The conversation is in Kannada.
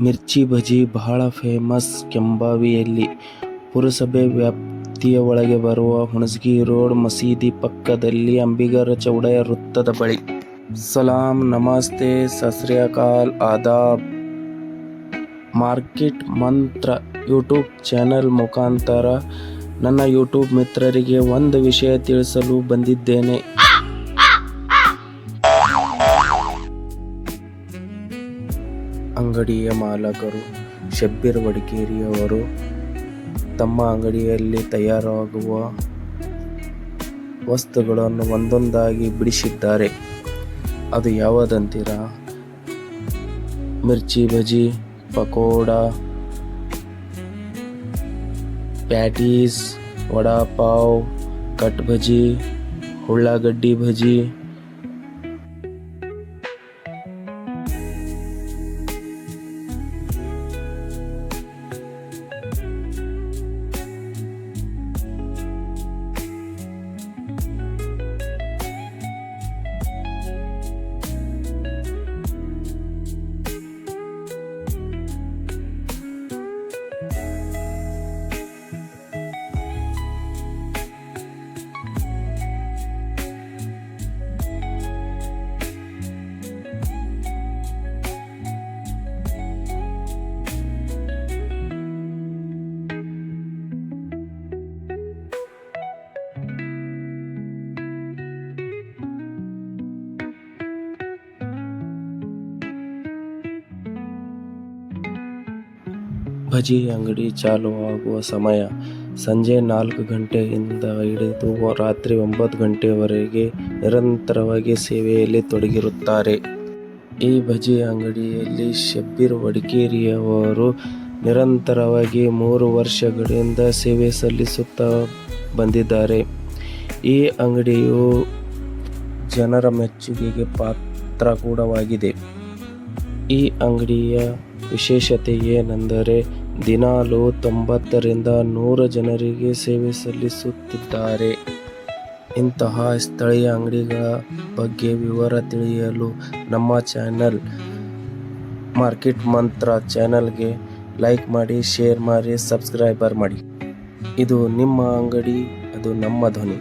ಮಿರ್ಚಿ ಬಜ್ಜಿ ಬಹಳ ಫೇಮಸ್ ಕೆಂಭಾವಿಯಲ್ಲಿ. ಪುರಸಭೆ ವ್ಯಾಪ್ತಿಯ ಒಳಗೆ ಬರುವ ಹುಣಸಗಿ ರೋಡ್ ಮಸೀದಿ ಪಕ್ಕದಲ್ಲಿ ಅಂಬಿಗರ ಚೌಡಯ್ಯ ವೃತ್ತದ ಬಳಿ. ಸಲಾಂ, ನಮಸ್ತೆ, ಸತ್ ಶ್ರೀ ಅಕಾಲ್, ಆದಾಬ್. ಮಾರ್ಕೆಟ್ ಮಂತ್ರ ಯೂಟ್ಯೂಬ್ ಚಾನೆಲ್ ಮುಖಾಂತರ ನನ್ನ ಯೂಟ್ಯೂಬ್ ಮಿತ್ರರಿಗೆ ಒಂದು ವಿಷಯ ತಿಳಿಸಲು ಬಂದಿದ್ದೇನೆ. ಅಂಗಡಿಯ ಮಾಲಕರು ಶಬ್ಬೀರ್ ವಡಕೇರಿಯವರು ತಮ್ಮ ಅಂಗಡಿಯಲ್ಲಿ ತಯಾರಾಗುವ ವಸ್ತುಗಳನ್ನು ಒಂದೊಂದಾಗಿ ಬಿಡಿಸಿದ್ದಾರೆ. ಅದು ಯಾವುದಂತೀರಾ? ಮಿರ್ಚಿ ಬಜ್ಜಿ, ಪಕೋಡಾ, ಪ್ಯಾಟೀಸ್, ವಡಾಪಾವ್, ಕಟ್ ಬಜ್ಜಿ, ಉಳ್ಳಾಗಡ್ಡಿ ಬಜ್ಜಿ, ಬಜ್ಜಿ ಅಂಗಡಿ ಚಾಲುವಾಗುವ ಸಮಯ ಸಂಜೆ 4 ಗಂಟೆಯಿಂದ ಹಿಡಿದು ರಾತ್ರಿ 9 ಗಂಟೆಯವರೆಗೆ ನಿರಂತರವಾಗಿ ಸೇವೆಯಲ್ಲಿ ತೊಡಗಿರುತ್ತಾರೆ. ಈ ಬಜ್ಜಿ ಅಂಗಡಿಯಲ್ಲಿ ಶಬ್ಬೀರ್ ವಡಕೇರಿಯವರು ನಿರಂತರವಾಗಿ 3 ವರ್ಷಗಳಿಂದ ಸೇವೆ ಸಲ್ಲಿಸುತ್ತಾ ಬಂದಿದ್ದಾರೆ. ಈ ಅಂಗಡಿಯು ಜನರ ಮೆಚ್ಚುಗೆಗೆ ಪಾತ್ರವಾಗಿದೆ. ಈ ಅಂಗಡಿಯ ವಿಶೇಷತೆ ಏನೆಂದರೆ ದಿನಾಲೂ 90 ರಿಂದ 100 ಜನರಿಗೆ ಸೇವೆ ಸಲ್ಲಿಸುತ್ತಿದ್ದಾರೆ. ಇಂತಹ ಸ್ಥಳೀಯ ಅಂಗಡಿಗಳ ಬಗ್ಗೆ ವಿವರ ತಿಳಿಯಲು ನಮ್ಮ ಚಾನೆಲ್ ಮಾರ್ಕೆಟ್ ಮಂತ್ರ ಚಾನೆಲ್ಗೆ ಲೈಕ್ ಮಾಡಿ, ಶೇರ್ ಮಾಡಿ, ಸಬ್ಸ್ಕ್ರೈಬರ್ ಮಾಡಿ. ಇದು ನಿಮ್ಮ ಅಂಗಡಿ, ಅದು ನಮ್ಮ ಧ್ವನಿ.